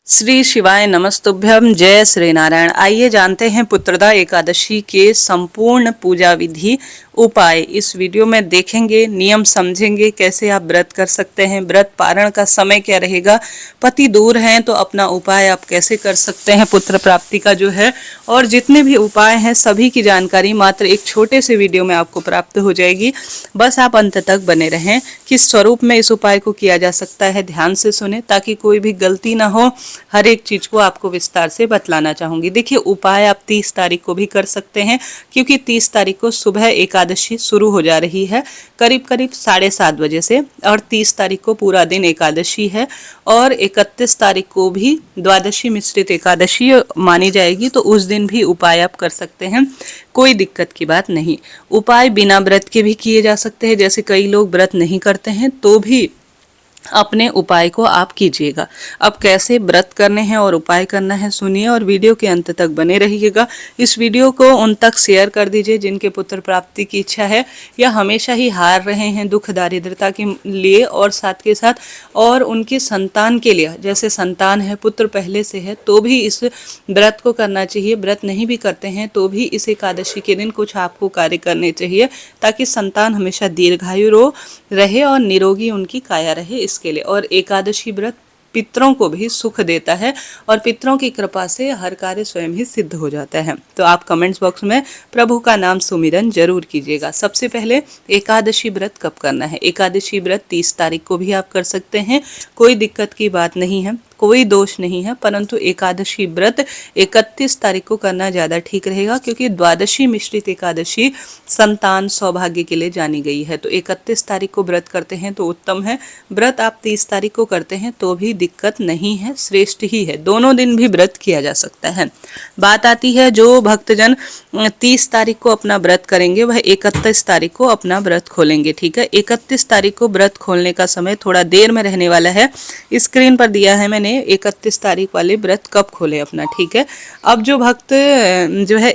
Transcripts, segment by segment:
श्री शिवाय नमस्तुभ्यम। जय श्री नारायण। आइए जानते हैं पुत्रदा एकादशी के संपूर्ण पूजा विधि उपाय। इस वीडियो में देखेंगे, नियम समझेंगे, कैसे आप व्रत कर सकते हैं, व्रत पारण का समय क्या रहेगा, पति दूर हैं तो अपना उपाय आप कैसे कर सकते हैं पुत्र प्राप्ति का जो है, और जितने भी उपाय हैं सभी की जानकारी मात्र एक छोटे से वीडियो में आपको प्राप्त हो जाएगी। बस आप अंत तक बने रहें। किस स्वरूप में इस उपाय को किया जा सकता है ध्यान से सुने ताकि कोई भी गलती ना हो। हर एक चीज को आपको विस्तार से बतलाना चाहूंगी। देखिए, उपाय आप 30 तारीख को भी कर सकते हैं क्योंकि 30 तारीख को सुबह एकादशी शुरू हो जा रही है करीब करीब 7:30 बजे से, और 30 तारीख को पूरा दिन एकादशी है और 31 तारीख को भी द्वादशी मिश्रित एकादशी मानी जाएगी, तो उस दिन भी उपाय आप कर सकते हैं, कोई दिक्कत की बात नहीं। उपाय बिना व्रत के भी किए जा सकते हैं, जैसे कई लोग व्रत नहीं करते हैं तो भी अपने उपाय को आप कीजिएगा। अब कैसे व्रत करने हैं और उपाय करना है सुनिए और वीडियो के अंत तक बने रहिएगा। इस वीडियो को उन तक शेयर कर दीजिए जिनके पुत्र प्राप्ति की इच्छा है या हमेशा ही हार रहे हैं दुख दारिद्रता के लिए, और साथ के साथ और उनकी संतान के लिए, जैसे संतान है पुत्र पहले से है तो भी इस व्रत को करना चाहिए। व्रत नहीं भी करते हैं तो भी इस एकादशी के दिन कुछ आपको कार्य करने चाहिए ताकि संतान हमेशा दीर्घायु रहे और निरोगी उनकी काया रहे, इसके लिए। और एकादशी व्रत पितरों को भी सुख देता है और पितरों की कृपा से हर कार्य स्वयं ही सिद्ध हो जाता है। तो आप कमेंट्स बॉक्स में प्रभु का नाम सुमिरन जरूर कीजिएगा। सबसे पहले एकादशी व्रत कब करना है। एकादशी व्रत 30 तारीख को भी आप कर सकते हैं, कोई दिक्कत की बात नहीं है, कोई दोष नहीं है, परंतु एकादशी व्रत 31 तारीख को करना ज़्यादा ठीक रहेगा क्योंकि द्वादशी मिश्रित एकादशी संतान सौभाग्य के लिए जानी गई है। तो 31 तारीख को व्रत करते हैं तो उत्तम है। व्रत आप 30 तारीख को करते हैं तो भी दिक्कत नहीं है, श्रेष्ठ ही है, दोनों दिन भी व्रत किया जा सकता है। बात आती है जो भक्तजन 30 तारीख को अपना व्रत करेंगे वह 31 तारीख को अपना व्रत खोलेंगे। ठीक है, 31 तारीख को व्रत खोलने का समय थोड़ा देर में रहने वाला है, स्क्रीन पर दिया है मैंने 31 तारीख वाले व्रत कब खोले अपना। ठीक है, अब जो भक्त जो है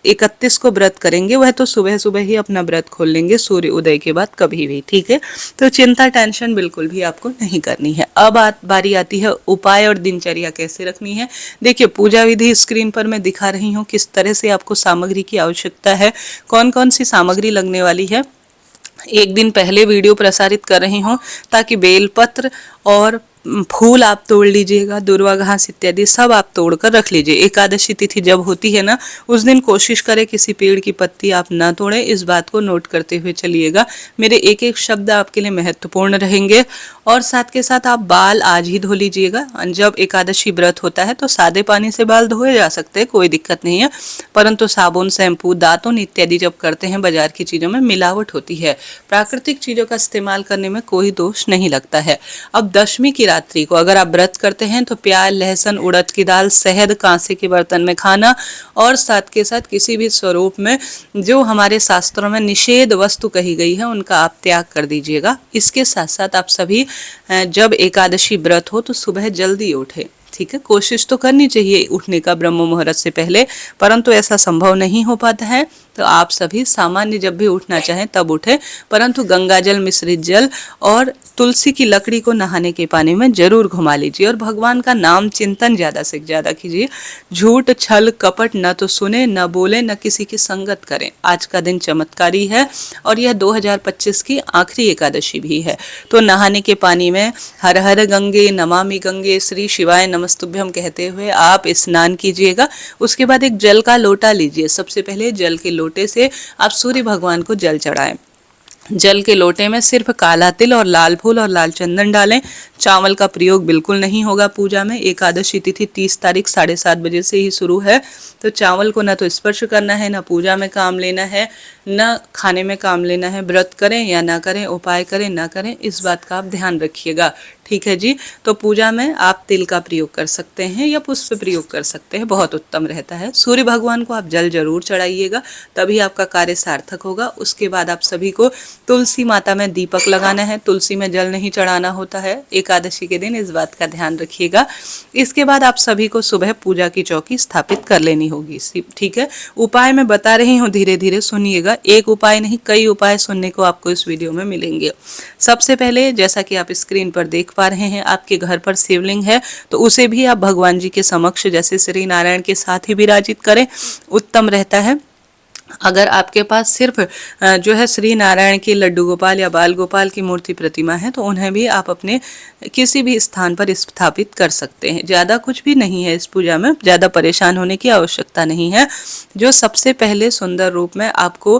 31 को व्रत करेंगे वह तो सुबह सुबह ही अपना व्रत खोल लेंगे, सूर्य उदय के बाद कभी भी। ठीक है, तो चिंता टेंशन बिल्कुल भी आपको नहीं करनी है। अब बारी आती है उपाय और दिनचर्या कैसे रखनी है। देखिए, पूजा विधि स्क्रीन पर मैं दिखा रही हूँ किस तरह से आपको सामग्री की आवश्यकता है, कौन कौन सी सामग्री लगने वाली है। एक दिन पहले वीडियो प्रसारित कर रही हूँ ताकि बेलपत्र और फूल आप तोड़ लीजिएगा, दुर्वा घास इत्यादि सब आप तोड़ कर रख लीजिए। एकादशी तिथि जब होती है ना उस दिन कोशिश करें किसी पेड़ की पत्ती आप ना तोड़ें, इस बात को नोट करते हुए चलिएगा। मेरे एक एक शब्द आपके लिए महत्वपूर्ण रहेंगे। और साथ के साथ आप बाल आज ही धो लीजिएगा। जब एकादशी व्रत होता है तो सादे पानी से बाल धोए जा सकते हैं, कोई दिक्कत नहीं है, परंतु साबुन शैम्पू दातुन इत्यादि जब करते हैं बाजार की चीज़ों में मिलावट होती है, प्राकृतिक चीज़ों का इस्तेमाल करने में कोई दोष नहीं लगता है। अब दशमी की रात्रि को अगर आप व्रत करते हैं तो प्याज लहसुन उड़द की दाल शहद कांसे के बर्तन में खाना, और साथ के साथ किसी भी स्वरूप में जो हमारे शास्त्रों में निषेध वस्तु कही गई है उनका आप त्याग कर दीजिएगा। इसके साथ साथ आप सभी जब एकादशी व्रत हो तो सुबह जल्दी उठे। ठीक है, कोशिश तो करनी चाहिए उठने का ब्रह्म मुहूर्त से पहले, परंतु ऐसा संभव नहीं हो पाता है तो आप सभी सामान्य जब भी उठना चाहें तब उठे, परंतु गंगा जल मिश्रित जल और तुलसी की लकड़ी को नहाने के पानी में जरूर घुमा लीजिए और भगवान का नाम चिंतन ज़्यादा से ज़्यादा कीजिए। झूठ छल कपट न तो सुने न बोले न किसी की संगत करें। आज का दिन चमत्कारी है और यह 2025 की आखिरी एकादशी भी है। तो नहाने के पानी में हर हर गंगे नमामि गंगे श्री शिवाय नमस्तुभ्यम कहते हुए आप स्नान कीजिएगा। उसके बाद एक जल का लोटा लीजिए। सबसे पहले जल के लोटे से आप सूर्य भगवान को जल चढ़ाएं। जल के लोटे में सिर्फ काला तिल और लाल फूल और लाल चंदन डालें। चावल का प्रयोग बिल्कुल नहीं होगा पूजा में। एकादशी तिथि 30 तारीख 7:30 बजे से ही शुरू है, तो चावल को ना तो स्पर्श करना है, ना पूजा में काम लेना है, ना खाने में काम लेना है। व्रत करें या ना करें, उपाय करें ना करें, इस बात का आप ध्यान रखिएगा। ठीक है जी, तो पूजा में आप तिल का प्रयोग कर सकते हैं या पुष्प प्रयोग कर सकते हैं, बहुत उत्तम रहता है। सूर्य भगवान को आप जल जरूर चढ़ाइएगा, तभी आपका कार्य सार्थक होगा। उसके बाद आप सभी को तुलसी माता में दीपक लगाना है। तुलसी में जल नहीं चढ़ाना होता है। एकादशी के दिन इस बात का ध्यान रखिएगा। इसके बाद आप सभी को सुबह पूजा की चौकी स्थापित कर लेनी होगी, ठीक है। उपाय मैं बता रही हूँ, धीरे धीरे सुनिएगा। एक उपाय नहीं, कई उपाय सुनने को आपको इस वीडियो में मिलेंगे। सबसे पहले जैसा कि आप स्क्रीन पर देख पा रहे हैं, आपके घर पर शिवलिंग है तो उसे भी आप भगवान जी के समक्ष जैसे श्री नारायण के साथ ही विराजित करें, उत्तम रहता है। अगर आपके पास सिर्फ जो है श्री नारायण की लड्डू गोपाल या बाल गोपाल की मूर्ति प्रतिमा है तो उन्हें भी आप अपने किसी भी स्थान पर स्थापित कर सकते हैं। ज़्यादा कुछ भी नहीं है इस पूजा में, ज़्यादा परेशान होने की आवश्यकता नहीं है। जो सबसे पहले सुंदर रूप में आपको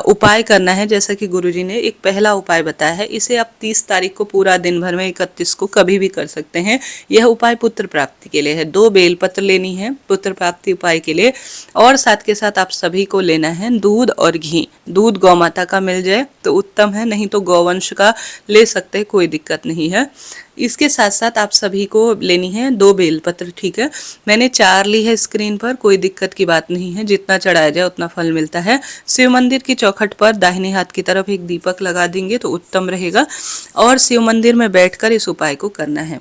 उपाय करना है, जैसा कि गुरुजी ने एक पहला उपाय बताया है, इसे आप 30 तारीख को पूरा दिन भर में 31 को कभी भी कर सकते हैं। यह उपाय पुत्र प्राप्ति के लिए है। 2 बेलपत्र लेनी है पुत्र प्राप्ति उपाय के लिए, और साथ के साथ आप सभी को लेना है दूध और घी। दूध गौ माता का मिल जाए तो उत्तम है, नहीं तो गौवंश का ले सकते हैं, कोई दिक्कत नहीं है। इसके साथ साथ आप सभी को लेनी है 2 बेलपत्र, ठीक है। मैंने 4 ली है स्क्रीन पर, कोई दिक्कत की बात नहीं है, जितना चढ़ाया जाए उतना फल मिलता है। शिव मंदिर की चौखट पर दाहिने हाथ की तरफ एक दीपक लगा देंगे तो उत्तम रहेगा, और शिव मंदिर में बैठकर इस उपाय को करना है।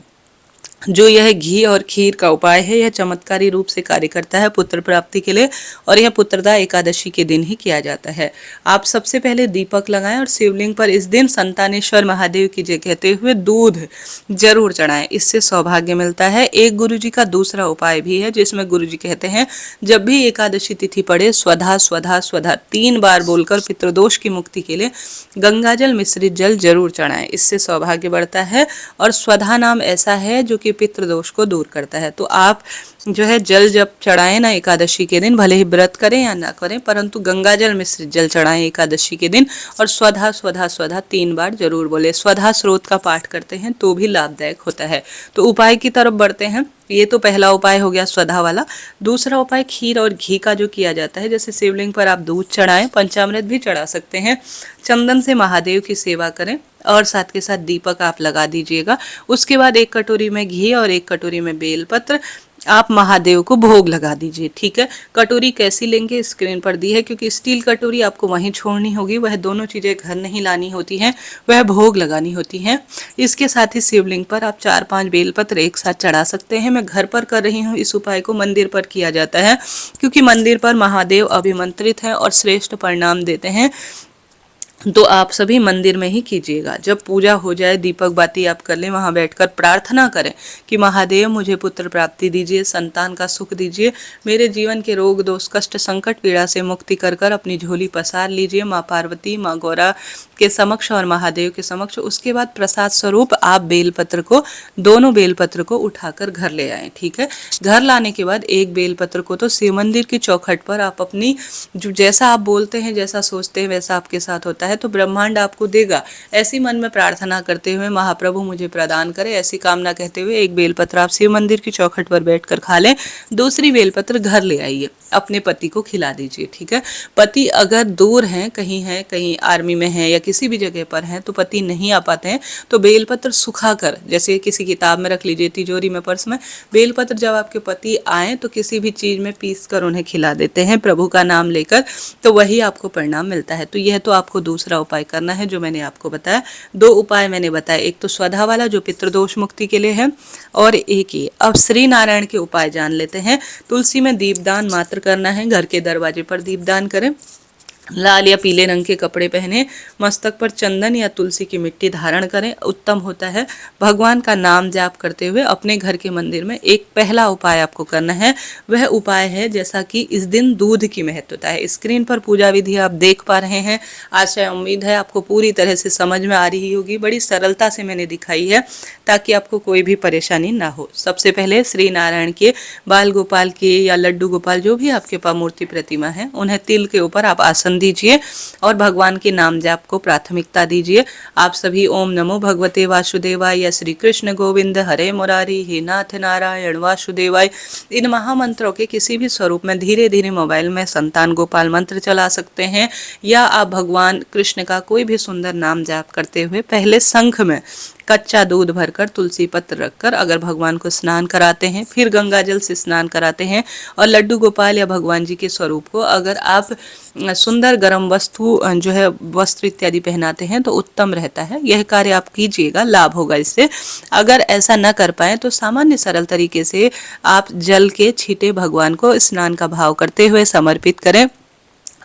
जो यह घी और खीर का उपाय है, यह चमत्कारी रूप से कार्य करता है पुत्र प्राप्ति के लिए, और यह पुत्रदा एकादशी के दिन ही किया जाता है। आप सबसे पहले दीपक लगाएं और शिवलिंग पर इस दिन संतानेश्वर महादेव की जय कहते हुए दूध जरूर चढ़ाएं, इससे सौभाग्य मिलता है। एक गुरुजी का दूसरा उपाय भी है जिसमें गुरुजी कहते हैं जब भी एकादशी तिथि पड़े स्वधा स्वधा स्वधा 3 बार बोलकर पितृदोष की मुक्ति के लिए गंगाजल मिश्रित जल जरूर चढ़ाएं, इससे सौभाग्य बढ़ता है। और स्वधा नाम ऐसा है जो कि पितृदोष को दूर करता है। तो आप जो है जल जब चढ़ाएं ना एकादशी के दिन, भले ही व्रत करें या ना करें, परंतु गंगाजल मिश्रित जल चढ़ाएं एकादशी के दिन, और स्वधा स्वधा स्वधा 3 बार जरूर बोले। स्वधा स्रोत का पाठ करते हैं तो भी लाभदायक होता है। तो उपाय की तरफ बढ़ते हैं। ये तो पहला उपाय हो गया स्वधा वाला। दूसरा उपाय खीर और घी का जो किया जाता है, जैसे शिवलिंग पर आप दूध चढ़ाएं, पंचामृत भी चढ़ा सकते हैं, चंदन से महादेव की सेवा करें, और साथ के साथ दीपक आप लगा दीजिएगा। उसके बाद 1 कटोरी में घी और 1 कटोरी में बेलपत्र आप महादेव को भोग लगा दीजिए, ठीक है। कटोरी कैसी लेंगे स्क्रीन पर दी है, क्योंकि स्टील कटोरी आपको वहीं छोड़नी होगी, वह दोनों चीज़ें घर नहीं लानी होती हैं, वह भोग लगानी होती हैं। इसके साथ ही शिवलिंग पर आप 4-5 बेलपत्र एक साथ चढ़ा सकते हैं। मैं घर पर कर रही हूँ, इस उपाय को मंदिर पर किया जाता है, क्योंकि मंदिर पर महादेव अभिमंत्रित हैं और श्रेष्ठ परिणाम देते हैं। तो आप सभी मंदिर में ही कीजिएगा। जब पूजा हो जाए, दीपक बाती आप कर लें, वहाँ बैठकर प्रार्थना करें कि महादेव मुझे पुत्र प्राप्ति दीजिए, संतान का सुख दीजिए, मेरे जीवन के रोग दोष कष्ट संकट पीड़ा से मुक्ति कर कर अपनी झोली पसार लीजिए माँ पार्वती माँ गौरा के समक्ष और महादेव के समक्ष। उसके बाद प्रसाद स्वरूप आप बेलपत्र को, दोनों बेलपत्र को उठाकर घर ले आएं, ठीक है। घर लाने के बाद एक बेलपत्र को तो शिव मंदिर की चौखट पर आप अपनी जो जैसा आप बोलते हैं, जैसा सोचते हैं, वैसा आपके साथ होता है, तो ब्रह्मांड आपको देगा। ऐसी मन में प्रार्थना करते हुए महाप्रभु मुझे प्रदान करे, ऐसी कामना कहते हुए एक बेलपत्र आप शिव मंदिर की चौखट पर बैठकर खा लें। दूसरी बेलपत्र घर ले आइए, अपने पति को खिला दीजिए, ठीक है। पति अगर दूर हैं, कहीं आर्मी में है या किसी भी जगह पर हैं, तो पति नहीं आ पाते हैं, तो बेलपत्र सुखाकर, जैसे किसी किताब में रख लीजिए, तिजोरी में, पर्स में, बेलपत्र जब आपके पति आए तो किसी भी चीज में पीस कर उन्हें खिला देते हैं प्रभु का नाम लेकर, तो वही आपको परिणाम मिलता है। तो यह तो आपको दूसरा उपाय करना है जो मैंने आपको बताया। 2 उपाय मैंने बताया, एक तो स्वधा वाला जो पितृदोष मुक्ति के लिए है, और एक ये। अब श्री नारायण के उपाय जान लेते हैं। तुलसी में दीपदान मात्र करना है, घर के दरवाजे पर दीपदान करें, लाल या पीले रंग के कपड़े पहने, मस्तक पर चंदन या तुलसी की मिट्टी धारण करें, उत्तम होता है। भगवान का नाम जाप करते हुए अपने घर के मंदिर में एक पहला उपाय आपको करना है। वह उपाय है जैसा कि इस दिन दूध की महत्वता है। स्क्रीन पर पूजा विधि आप देख पा रहे हैं। आशा उम्मीद है आपको पूरी तरह से समझ में आ रही होगी। बड़ी सरलता से मैंने दिखाई है ताकि आपको कोई भी परेशानी ना हो। सबसे पहले श्री नारायण के, बाल गोपाल के या लड्डू गोपाल जो भी आपके पास मूर्ति प्रतिमा है, उन्हें तिल के ऊपर आप आसन दीजिए और भगवान के नाम जाप को प्राथमिकता दीजिए। आप सभी ओम नमो भगवते वासुदेवाय या श्री कृष्ण गोविंद हरे मुरारी हे नाथ नारायण वासुदेवाय, इन महामंत्रों के किसी भी स्वरूप में धीरे धीरे मोबाइल में संतान गोपाल मंत्र चला सकते हैं, या आप भगवान कृष्ण का कोई भी सुंदर नाम जाप करते हुए पहले शंख में कच्चा दूध भरकर तुलसी पत्र रखकर अगर भगवान को स्नान कराते हैं, फिर गंगा जल से स्नान कराते हैं और लड्डू गोपाल या भगवान जी के स्वरूप को अगर आप सुंदर गर्म वस्तु जो है वस्त्र इत्यादि पहनाते हैं तो उत्तम रहता है। यह कार्य आप कीजिएगा, लाभ होगा इससे। अगर ऐसा न कर पाए तो सामान्य सरल तरीके से आप जल के छींटे भगवान को स्नान का भाव करते हुए समर्पित करें,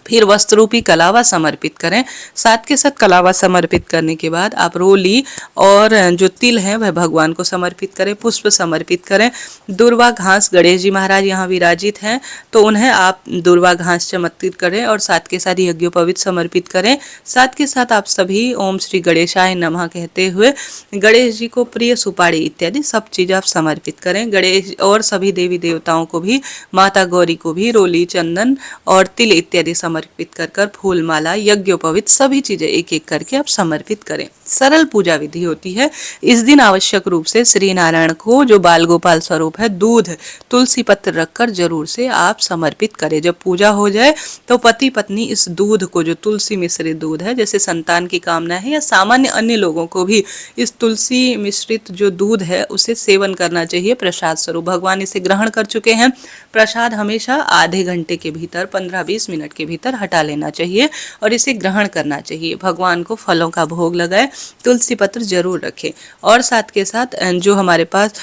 फिर वस्त्र रूपी कलावा समर्पित करें। साथ के साथ कलावा समर्पित करने के बाद आप रोली और जो तिल है वह भगवान को समर्पित करें, पुष्प समर्पित करें। दुर्वा घास, गणेश जी महाराज यहाँ विराजित हैं तो उन्हें आप दुर्वा घास समर्पित करें और साथ के साथ यज्ञोपवीत समर्पित करें। साथ के साथ आप सभी ओम श्री गणेशाय नमः कहते हुए गणेश जी को प्रिय सुपारी इत्यादि सब चीज़ आप समर्पित करें। गणेश और सभी देवी देवताओं को भी, माता गौरी को भी रोली, चंदन और तिल इत्यादि समर्पित कर फूल माला, यज्ञोपवीत सभी चीजें एक एक करके आप समर्पित करें। सरल पूजा विधि होती है। इस दिन आवश्यक रूप से श्री नारायण को जो बाल गोपाल स्वरूप है दूध तुलसी पत्र रखकर जरूर से आप समर्पित करें। जब पूजा हो जाए तो पति पत्नी इस दूध को, जो तुलसी मिश्रित दूध है, जैसे संतान की कामना है या सामान्य अन्य लोगों को भी इस तुलसी मिश्रित जो दूध है उसे सेवन करना चाहिए प्रसाद स्वरूप। भगवान इसे ग्रहण कर चुके हैं। प्रसाद हमेशा आधे घंटे के भीतर 15-20 मिनट के भीतर हटा लेना चाहिए और इसे ग्रहण करना चाहिए। भगवान को फलों का भोग लगाए, तुलसी पत्र जरूर रखें और साथ के साथ जो हमारे पास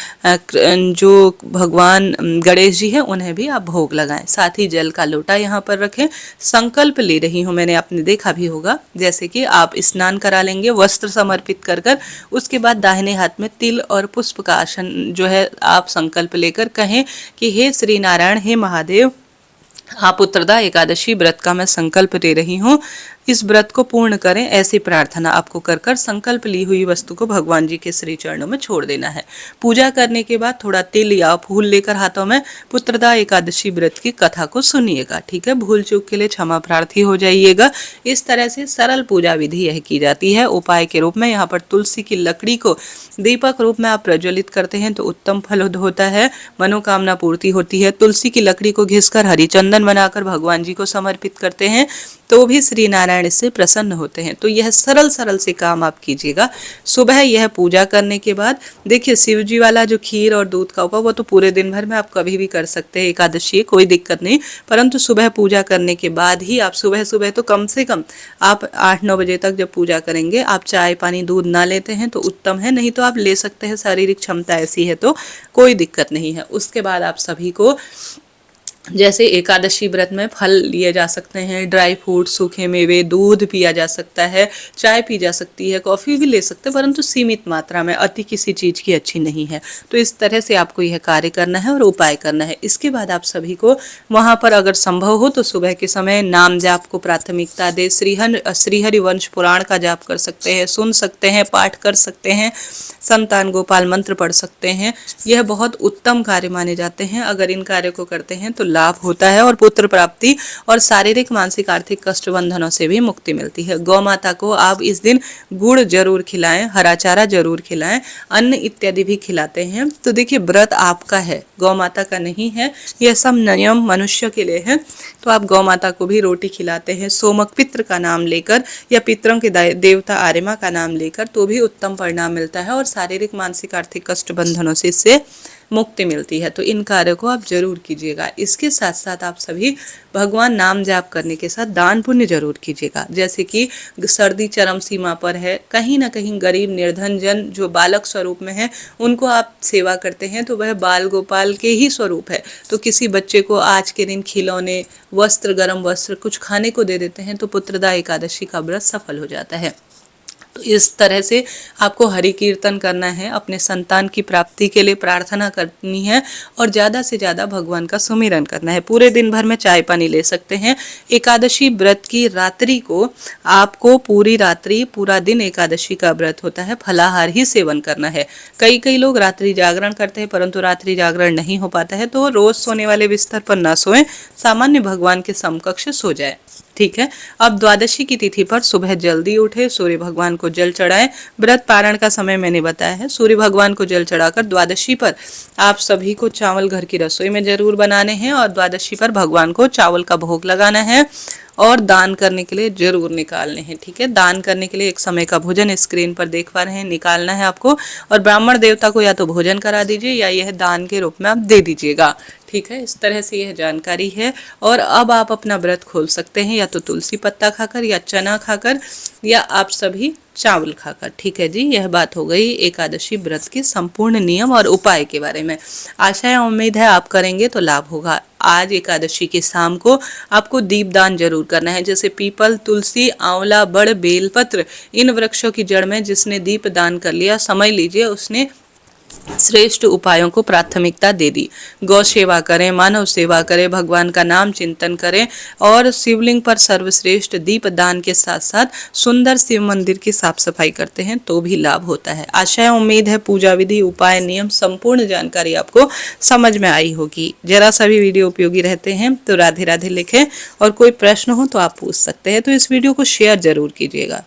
जो भगवान गणेश जी हैं उन्हें भी आप भोग लगाएं। साथ ही जल का लोटा यहाँ पर रखें। संकल्प ले रही हूँ, मैंने आपने देखा भी होगा, जैसे कि आप स्नान करा लेंगे वस्त्र समर्पित कर कर, उसके बाद दाहिने हाथ में तिल और पुष्प का आसन जो है आप संकल्प लेकर कहें कि हे श्री नारायण, हे महादेव, आप पुत्रदा एकादशी व्रत का मैं संकल्प ले रही हूँ, इस व्रत को पूर्ण करें। ऐसी प्रार्थना आपको कर कर संकल्प ली हुई वस्तु को भगवान जी के श्री चरणों में छोड़ देना है। पूजा करने के बाद थोड़ा तिल या फूल लेकर हाथों में पुत्रदा एकादशी व्रत की कथा को सुनिएगा। ठीक है, भूल चूक के लिए क्षमा प्रार्थी हो जाइएगा। इस तरह से सरल पूजा विधि यह की जाती है। उपाय के रूप में यहाँ पर तुलसी की लकड़ी को दीपक रूप में आप प्रज्वलित करते हैं तो उत्तम फल होता है, मनोकामना पूर्ति होती है। तुलसी की लकड़ी को घिसकर हरी चंदन बनाकर भगवान जी को समर्पित करते हैं तो भी श्री नारायण इससे प्रसन्न होते हैं। तो यह सरल सरल से काम आप कीजिएगा। सुबह यह पूजा करने के बाद देखिए, शिव जी वाला जो खीर और दूध का उपाय वो तो पूरे दिन भर में आप कभी भी कर सकते हैं, एकादशी है, कोई दिक्कत नहीं। परंतु सुबह पूजा करने के बाद ही आप सुबह सुबह तो कम से कम आप 8-9 बजे तक जब पूजा करेंगे आप चाय पानी दूध ना लेते हैं तो उत्तम है, नहीं तो आप ले सकते हैं, शारीरिक क्षमता ऐसी है तो कोई दिक्कत नहीं है। उसके बाद आप सभी को जैसे एकादशी व्रत में फल लिए जा सकते हैं, ड्राई फ्रूट, सूखे मेवे, दूध पिया जा सकता है, चाय पी जा सकती है, कॉफ़ी भी ले सकते हैं, परंतु सीमित मात्रा में, अति किसी चीज़ की अच्छी नहीं है। तो इस तरह से आपको यह कार्य करना है और उपाय करना है। इसके बाद आप सभी को वहाँ पर अगर संभव हो तो सुबह के समय नाम जाप को प्राथमिकता दे, श्रीहरि वंश पुराण का जाप कर सकते हैं, सुन सकते हैं, पाठ कर सकते हैं, संतान गोपाल मंत्र पढ़ सकते हैं। यह बहुत उत्तम कार्य माने जाते हैं। अगर इन कार्यों को करते हैं तो लाभ होता है और पुत्र प्राप्ति और शारीरिक मानसिक आर्थिक कष्ट बंधनों से भी मुक्ति मिलती है। गौ माता को आप इस दिन गुड़ जरूर खिलाएं, हरा चारा जरूर खिलाएं, अन्न इत्यादि भी खिलाते हैं। तो देखिए, व्रत आपका है, गौ माता का नहीं है। यह सब नियम मनुष्य के लिए है। तो आप गौ माता को भी रोटी खिलाते हैं, सोमक पितृ का नाम लेकर या पितरों के देवता आर्यमा का नाम लेकर, तो भी उत्तम परिणाम मिलता है और शारीरिक मानसिक आर्थिक कष्ट बंधनों से इससे मुक्ति मिलती है। तो इन कार्यों को आप जरूर कीजिएगा। इसके साथ साथ आप सभी भगवान नाम जाप करने के साथ दान पुण्य जरूर कीजिएगा। जैसे कि सर्दी चरम सीमा पर है, कहीं ना कहीं गरीब निर्धन जन जो बालक स्वरूप में है उनको आप सेवा करते हैं तो वह बाल गोपाल के ही स्वरूप है। तो किसी बच्चे को आज के दिन खिलौने, वस्त्र, गर्म वस्त्र कुछ खाने को दे देते हैं तो पुत्रदा एकादशी का व्रत सफल हो जाता है। तो इस तरह से आपको हरि कीर्तन करना है, अपने संतान की प्राप्ति के लिए प्रार्थना करनी है और ज़्यादा से ज़्यादा भगवान का सुमिरन करना है। पूरे दिन भर में चाय पानी ले सकते हैं। एकादशी व्रत की रात्रि को आपको पूरी रात्रि, पूरा दिन एकादशी का व्रत होता है, फलाहार ही सेवन करना है। कई लोग रात्रि जागरण करते हैं परंतु रात्रि जागरण नहीं हो पाता है तो रोज सोने वाले बिस्तर पर ना सोएं, सामान्य भगवान के समकक्ष सो जाए। ठीक है। अब द्वादशी की तिथि पर सुबह जल्दी उठे, सूर्य भगवान को जल चढ़ाएं। व्रत पारण का समय मैंने बताया है। सूर्य भगवान को जल चढ़ाकर द्वादशी पर आप सभी को चावल घर की रसोई में जरूर बनाने हैं और द्वादशी पर भगवान को चावल का भोग लगाना है और दान करने के लिए जरूर निकालने हैं। ठीक है, दान करने के लिए एक समय का भोजन स्क्रीन पर देख पा रहे हैं, निकालना है आपको और ब्राह्मण देवता को या तो भोजन करा दीजिए या यह दान के रूप में आप दे दीजिएगा। ठीक है, इस तरह से यह जानकारी है। और अब आप अपना व्रत खोल सकते हैं या तो तुलसी पत्ता खाकर या चना खाकर या आप सभी चावल खाकर। ठीक है जी, यह बात हो गई एकादशी व्रत के संपूर्ण नियम और उपाय के बारे में। आशा है उम्मीद है आप करेंगे तो लाभ होगा। आज एकादशी की शाम को आपको दीपदान जरूर करना है, जैसे पीपल, तुलसी, आंवला, बड़, बेलपत्र, इन वृक्षों की जड़ में जिसने दीप दान कर लिया, समझ लीजिए उसने श्रेष्ठ उपायों को प्राथमिकता दे दी। गौ सेवा करें, मानव सेवा करें, भगवान का नाम चिंतन करें और शिवलिंग पर सर्वश्रेष्ठ दीप दान के साथ साथ सुंदर शिव मंदिर की साफ सफाई करते हैं तो भी लाभ होता है। आशा है उम्मीद है पूजा विधि, उपाय, नियम, संपूर्ण जानकारी आपको समझ में आई होगी। जरा सा भी वीडियो उपयोगी रहते हैं तो राधे राधे लिखें और कोई प्रश्न हो तो आप पूछ सकते हैं। तो इस वीडियो को शेयर जरूर कीजिएगा।